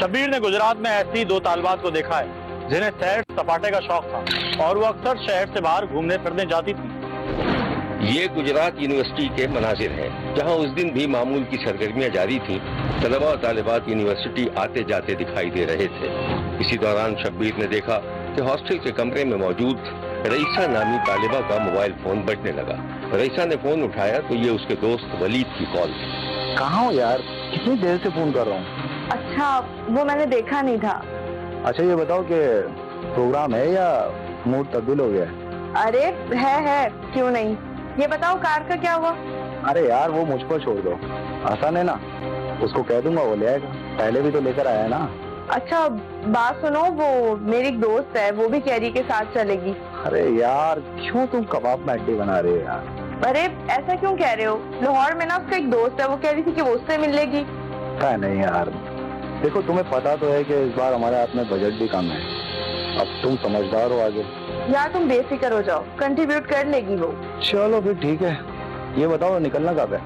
शब्बीर ने गुजरात में ऐसी दो तालिबात को देखा है जिन्हें सैर सपाटे का शौक था और वो अक्सर शहर से बाहर घूमने फिरने जाती थी। ये गुजरात यूनिवर्सिटी के मनाजिर हैं, जहां उस दिन भी मामूल की सरगर्मियां जारी थीं। तलबा और तालिबात यूनिवर्सिटी आते जाते दिखाई दे रहे थे। इसी दौरान शब्बीर ने देखा कि हॉस्टल के कमरे में मौजूद रईसा नामी तालिबा का मोबाइल फोन बजने लगा। रईसा ने फोन उठाया तो ये उसके दोस्त वलीद की कॉल थी। कहाँ हो यार, कितनी देर से फोन कर रहा हूँ। अच्छा, वो मैंने देखा नहीं था। अच्छा ये बताओ कि प्रोग्राम है या मूड तब्दील हो गया है? अरे है, क्यों नहीं। ये बताओ कार का क्या हुआ? अरे यार वो मुझ पर छोड़ दो, आसान है ना, उसको कह दूंगा वो ले आएगा। पहले भी तो लेकर आया है ना। अच्छा बात सुनो, वो मेरी एक दोस्त है, वो भी कैरी के साथ चलेगी। अरे यार क्यों तुम कबाब में अड्डी बना रहे हो यार। अरे ऐसा क्यों कह रहे हो? लाहौर में ना उसका एक दोस्त है, वो कह रही थी कि वो उससे मिल लेगी। नहीं यार, देखो तुम्हें पता तो है कि इस बार हमारे हाथ में बजट भी कम है। अब तुम समझदार हो आगे। यार तुम बेफिक्र हो जाओ, कंट्रीब्यूट कर लेगी वो। चलो फिर ठीक है। ये बताओ निकलना कब है?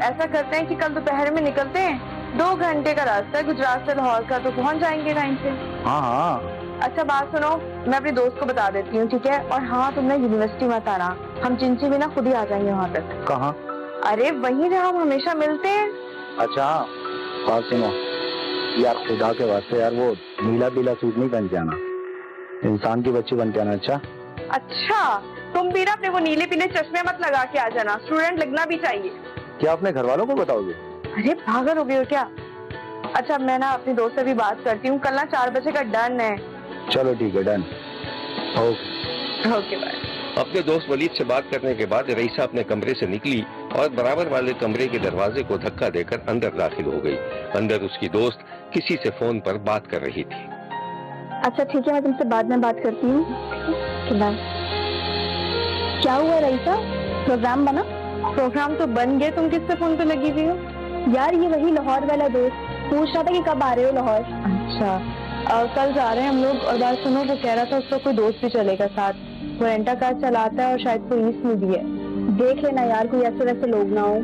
ऐसा करते हैं कि कल दोपहर में निकलते हैं। 2 घंटे का रास्ता है गुजरात से लाहौर का, तो पहुंच जाएंगे टाइम से। हाँ। अच्छा बात सुनो, मैं अपने दोस्त को बता देती हूँ, ठीक है? और हाँ तुम ना यूनिवर्सिटी मत आना, हम चिंची भी ना खुद ही आ जाएंगे वहाँ तक। कहाँ? अरे वहीं जहाँ हम हमेशा मिलते हैं। अच्छा बात सुनो यार, खुदा के वास्ते यार वो नीला पीला सूट नहीं पहन के आना, इंसान की बच्ची बन के आना। अच्छा तुम भी ना अपने वो नीले पीले चश्मे मत लगा के आ जाना, स्टूडेंट लगना भी चाहिए। क्या अपने घर वालों को बताओगे? अरे पागल हो गए हो क्या? अच्छा मैं ना अपनी दोस्त से भी बात करती हूँ, कल ना 4 बजे का डन है। चलो ठीक है, डन। Okay bye. अपने दोस्त वलीद से बात करने के बाद रईसा अपने कमरे से निकली और बराबर वाले कमरे के दरवाजे को धक्का देकर अंदर दाखिल हो गई। अंदर उसकी दोस्त किसी से फोन पर बात कर रही थी। अच्छा ठीक है, मैं तुमसे बाद में बात करती हूँ। क्या हुआ रईसा, प्रोग्राम बना? प्रोग्राम तो बन गया, तुम किससे फोन पे लगी हुई हो? यार ये वही लाहौर वाला दोस्त पूछ रहा था कि कब आ रहे हो लाहौर। अच्छा कल जा रहे हैं हम लोग। और बात सुनो, वो कह रहा था उसका कोई दोस्त भी चलेगा साथ, वो रेंटा कार चलाता है और शायद पुलिस में भी है। देख लेना यार, कोई ऐसे वैसे लोग ना हो।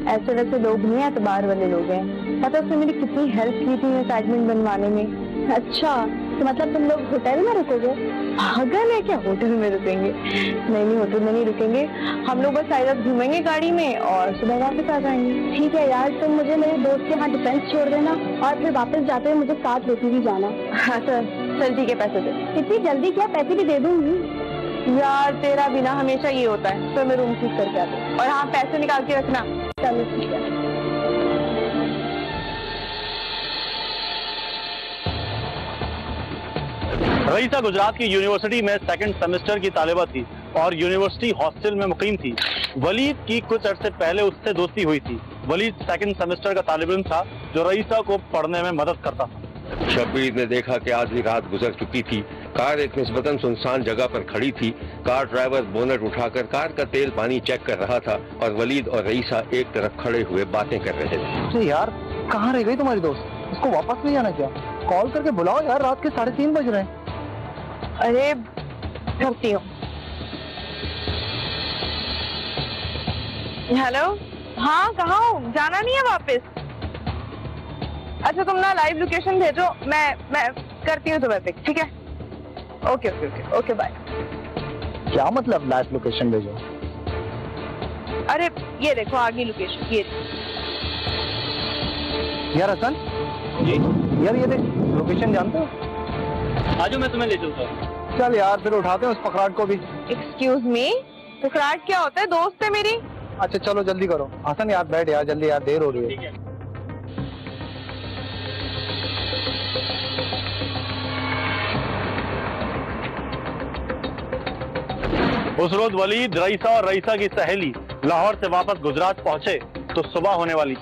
ऐसे वैसे लोग नहीं है, एतबार वाले लोग हैं। पता उसने मेरी कितनी हेल्प की थी असाइनमेंट बनवाने में। अच्छा तो मतलब तुम लोग होटल में रुकोगे? पागल है क्या, होटल में रुकेंगे? नहीं होटल में नहीं रुकेंगे, हम लोग बस साइड घूमेंगे गाड़ी में और सुबह वापस आ जाएंगे। ठीक है यार, तुम मुझे मेरे दोस्त के यहाँ डिफेंस छोड़ देना और फिर वापस जाते हुए मुझे साथ लेके भी जाना। हाँ चल ठीक है, पैसे दे। इतनी जल्दी क्या? पैसे भी दे दूंगी। यार तेरा बिना हमेशा ये होता है, तो मैं रूम ठीक करके आती हूँ। और हाँ पैसे निकाल के रखना। चलो ठीक है। रईसा गुजरात की यूनिवर्सिटी में 2nd सेमेस्टर की तालिबा थी और यूनिवर्सिटी हॉस्टल में मुकीम थी। वलीद की कुछ अरसे पहले उससे दोस्ती हुई थी। वलीद 2nd सेमेस्टर का तालिब इल्म था जो रईसा को पढ़ने में मदद करता था। शब्बीर ने देखा कि आधी रात गुजर चुकी थी। कार एक निस्बतन सुनसान जगह पर खड़ी थी। कार ड्राइवर बोनट उठाकर कार का तेल पानी चेक कर रहा था और वलीद और रईसा एक तरफ खड़े हुए बातें कर रहे थे। अरे यार कहाँ रह गई तुम्हारी दोस्त? उसको वापस नहीं आना क्या? कॉल करके बुलाओ यार, रात के 3:30 बज रहे हैं। अरे करती हूँ। हेलो, हाँ कहाँ हो? जाना नहीं है वापस? अच्छा तुम ना लाइव लोकेशन भेजो, मैं करती हूँ तुम्हें पिक, ठीक है? Okay bye. क्या मतलब लाइव लोकेशन भेजो? अरे ये देखो आगे लोकेशन, ये यार हसन जी यार, ये देख लोकेशन जानते हो? आजो मैं तुम्हें ले चलता हूँ। चल यार फिर उठाते हैं उस पकड़ाट को भी। एक्सक्यूज मी, पकड़ाट क्या होता है? दोस्त है मेरी। अच्छा चलो जल्दी करो। हसन यार बैठ यार, जल्दी यार, देर हो रही है। उस रोज वलीद, रईसा और रईसा की सहेली लाहौर से वापस गुजरात पहुंचे तो सुबह होने वाली।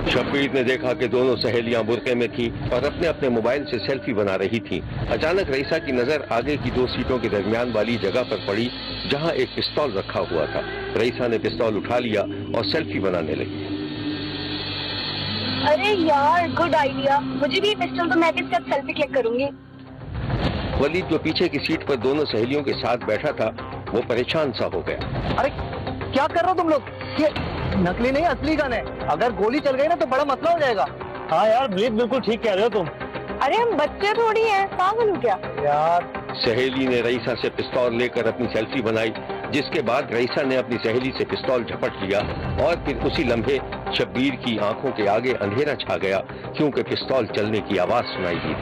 शब्बीर ने देखा कि दोनों सहेलियां बुरके में थीं और अपने अपने मोबाइल से सेल्फी बना रही थीं। अचानक रईसा की नजर आगे की 2 सीटों के दरमियान वाली जगह पर पड़ी जहां एक पिस्तौल रखा हुआ था। रईसा ने पिस्तौल उठा लिया और सेल्फी बनाने लगी। अरे यार गुड आइडिया, मुझे भी पिस्टल, तो मैं भी इसके साथ सेल्फी क्लिक करूंगी। वलीद जो पीछे की सीट पर दोनों सहेलियों के साथ बैठा था वो परेशान सा हो गया। अरे क्या कर रहे हो तुम लोग? ये नकली नहीं असली गन है, अगर गोली चल गई ना तो बड़ा मसला हो जाएगा। हाँ यार वलीद, बिल्कुल ठीक कह रहे हो तुम। अरे हम बच्चे थोड़ी हैं, पागल हो क्या? यार सहेली ने रईसा से पिस्तौल लेकर अपनी सेल्फी बनाई, जिसके बाद रईसा ने अपनी सहेली से पिस्तौल झपट लिया और फिर उसी लम्हे शब्बीर की आंखों के आगे अंधेरा छा गया, क्योंकि पिस्तौल चलने की आवाज सुनाई दी।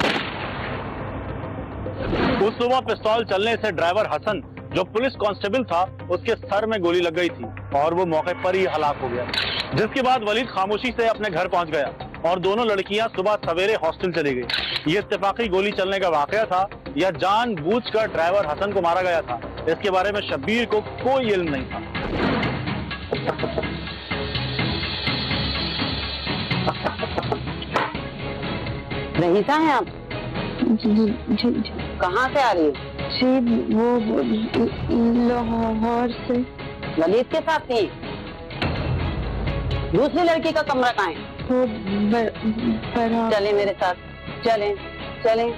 उस सुबह पिस्तौल चलने से ड्राइवर हसन, जो पुलिस कांस्टेबल था, उसके सर में गोली लग गई थी और वो मौके पर ही हलाक हो गया। जिसके बाद वलीद खामोशी से अपने घर पहुंच गया और दोनों लड़कियां सुबह सवेरे हॉस्टल चली गई। ये इत्तेफाकी गोली चलने का वाकया था या जानबूझकर ड्राइवर हसन को मारा गया था, इसके बारे में शब्बीर को कोई इल्म नहीं था। रईसा हैं आप? कहाँ से आ रही है? जी वो लाहौर से। वलीद के साथ थी? दूसरी लड़की का कमरा कहाँ है? वो चलें मेरे साथ, चलें चलें।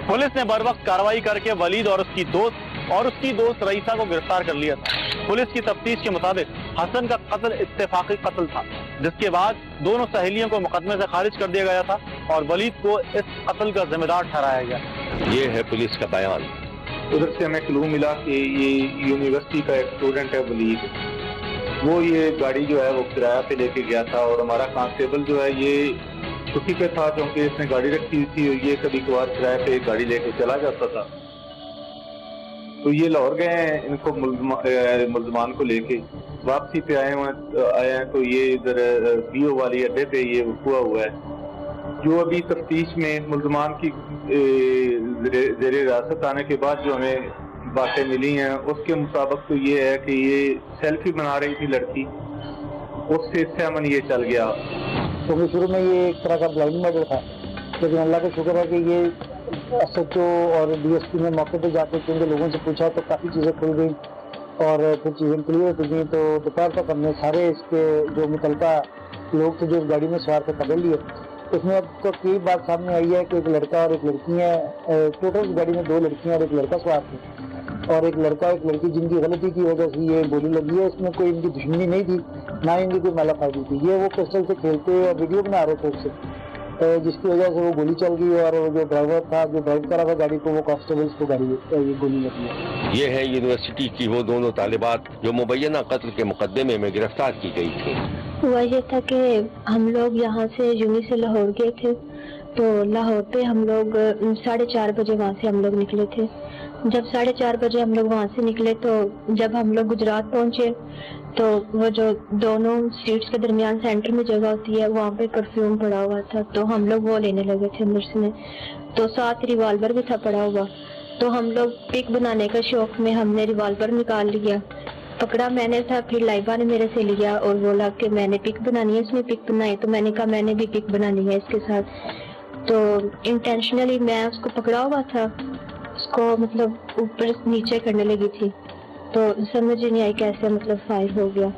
पुलिस ने बरवक्त कार्रवाई करके वलीद और उसकी दोस्त रईसा को गिरफ्तार कर लिया था। पुलिस की तफ्तीश के मुताबिक हसन का कत्ल इत्तेफाकी कत्ल था, जिसके बाद दोनों सहेलियों को मुकदमे से खारिज कर दिया गया था और वलीद को इस कत्ल का जिम्मेदार ठहराया गया। ये है पुलिस का बयान। उधर से हमें क्लू मिला कि ये यूनिवर्सिटी का एक स्टूडेंट है वलीद, वो ये गाड़ी जो है वो किराया पे लेके गया था और हमारा कांस्टेबल जो है ये छुट्टी पे था, क्योंकि इसने गाड़ी रखी हुई थी और ये कभी कभार किराए पे गाड़ी लेके चला जाता था। तो ये लाहौर गए हैं इनको मुल्जमान को लेके, वापसी पे आए हैं तो ये इधर बीओ वाली अड्डे पे ये हुआ है। जो अभी तफ्तीश में मुल्जमान की ज़ेरे हिरासत आने के बाद जो हमें बातें मिली हैं, उसके मुताबिक तो ये है कि ये सेल्फी बना रही थी लड़की, उससे सहमन ये चल गया। क्योंकि शुरू में ये एक तरह का ब्लाइंड मर्डर था, लेकिन अल्लाह का शुक्र है कि ये SHO और DSP ने मौके पे जाकर क्योंकि लोगों से पूछा तो काफ़ी चीज़ें खुल गई और कुछ चीज़ें क्लियर हो गई। तो दोपहर तक हमने सारे इसके जो मुतलका लोग थे जो इस गाड़ी में सवार थे पकड़ लिए। इसमें अब तो कई बात सामने आई है कि एक लड़का और एक लड़की है, टोटल गाड़ी में 2 लड़कियां और एक लड़का सवार थे और एक लड़का एक लड़की जिनकी गलती की वजह से ये गोली लगी है। इसमें कोई इनकी दुश्मनी नहीं थी, ना इनकी कोई मालाफाइदी थी। ये वो पिस्टल से खेलते और वीडियो बना रहे थे उससे, जिसकी वजह से वो गोली चल गई और वो जो ड्राइवर था जो ड्राइव करा था गाड़ी को, वो कांस्टेबल्स को गाड़ी ये गोली लगी है। ये है यूनिवर्सिटी की वो दोनों तालिबात जो मुबैना कत्ल के मुकदमे में गिरफ्तार की गई थी। हुआ ये था कि हम लोग यहाँ से यूनी से लाहौर गए थे, तो लाहौर पे हम लोग 4:30 बजे वहाँ से हम लोग निकले थे। जब 4:30 बजे हम लोग वहाँ से निकले तो जब हम लोग गुजरात पहुँचे तो वो जो दोनों स्ट्रीट्स के दरमियान सेंटर में जगह होती है, वहाँ पे परफ्यूम पड़ा हुआ था, तो हम लोग वो लेने लगे थे अंदर से, तो साथ रिवॉल्वर भी था पड़ा हुआ। तो हम लोग पिक बनाने का शौक में हमने रिवॉल्वर निकाल लिया, पकड़ा मैंने था, फिर लाइबा ने मेरे से लिया और बोला कि मैंने पिक बनानी है। इसने पिक बनाई तो मैंने कहा मैंने भी पिक बनानी है इसके साथ। तो इंटेंशनली मैं उसको पकड़ा हुआ था, उसको मतलब ऊपर नीचे करने लगी थी, तो समझ नहीं आई कैसे मतलब फायर हो गया।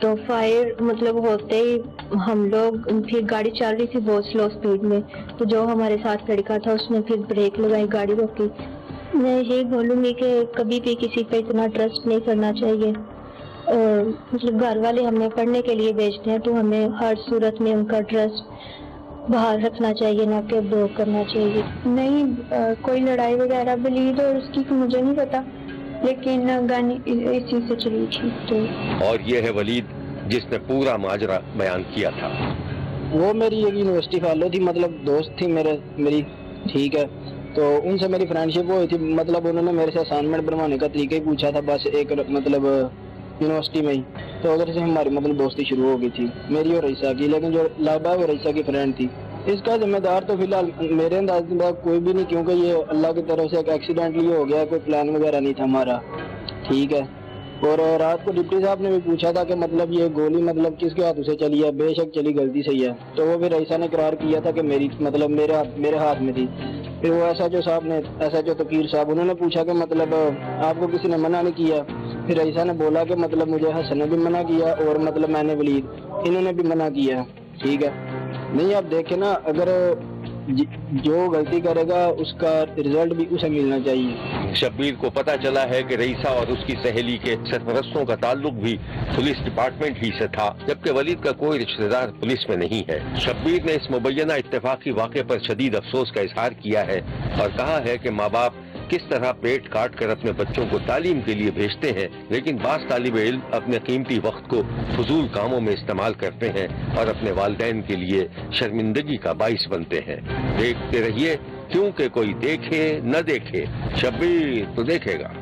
तो फायर मतलब होते ही हम लोग, फिर गाड़ी चल रही थी बहुत स्लो स्पीड में, तो जो हमारे साथ लड़का था उसने फिर ब्रेक लगाई, गाड़ी रोकी। मैं यही बोलूँगी कि कभी भी किसी पे इतना ट्रस्ट नहीं करना चाहिए। मतलब घर वाले हमें पढ़ने के लिए भेजते हैं तो हमें हर सूरत में उनका ट्रस्ट बाहर रखना चाहिए, ना कि ब्रोक करना चाहिए। नहीं कोई लड़ाई वगैरह वलीद और उसकी तो मुझे नहीं पता, लेकिन गानी इस चीज से चली थी। तो और ये है वलीद जिसने पूरा माजरा बयान किया था। वो मेरी एक यूनिवर्सिटी फेलो थी, मतलब दोस्त थी मेरी, ठीक है। तो उनसे मेरी फ्रेंडशिप हुई थी, मतलब उन्होंने मेरे से असाइनमेंट बनवाने का तरीका ही पूछा था बस एक मतलब यूनिवर्सिटी में ही। तो उधर से हमारी मतलब दोस्ती शुरू हो गई थी मेरी और रईसा की। लेकिन जो लाइबा वो रईसा की फ्रेंड थी, इसका जिम्मेदार तो फिलहाल मेरे अंदाज में कोई भी नहीं, क्योंकि ये अल्लाह की तरफ से एक एक्सीडेंटली हो गया, कोई प्लान वगैरह नहीं था हमारा, ठीक है। और रात को डिप्टी साहब ने भी पूछा था कि मतलब ये गोली मतलब किसके हाथों से चली है, बेशक चली गलती से ही है। तो वो भी रईसा ने इकरार किया था कि मेरी मतलब मेरे हाथ में थी। फिर वो SHO तकीर साहब, उन्होंने पूछा कि मतलब आपको किसी ने मना नहीं किया। फिर रईसा ने बोला कि मतलब मुझे हसन ने भी मना किया और मतलब मैंने वलीद, इन्होंने भी मना किया, ठीक है। नहीं आप देखें ना, अगर जो गलती करेगा उसका रिजल्ट भी उसे मिलना चाहिए। शब्बीर को पता चला है कि रईसा और उसकी सहेली के सरपरस्तों का ताल्लुक भी पुलिस डिपार्टमेंट ही से था, जबकि वलीद का कोई रिश्तेदार पुलिस में नहीं है। शब्बीर ने इस मुबैना इत्तेफाकी वाक़े पर शदीद अफसोस का इजहार किया है और कहा है कि माँ बाप किस तरह पेट काट कर अपने बच्चों को तालीम के लिए भेजते हैं, लेकिन बास तालिब इल्म अपने कीमती वक्त को फजूल कामों में इस्तेमाल करते हैं और अपने वालिदैन के लिए शर्मिंदगी का बाइस बनते हैं। देखते रहिए, क्योंकि कोई देखे न देखे, शब्बीर तो देखेगा।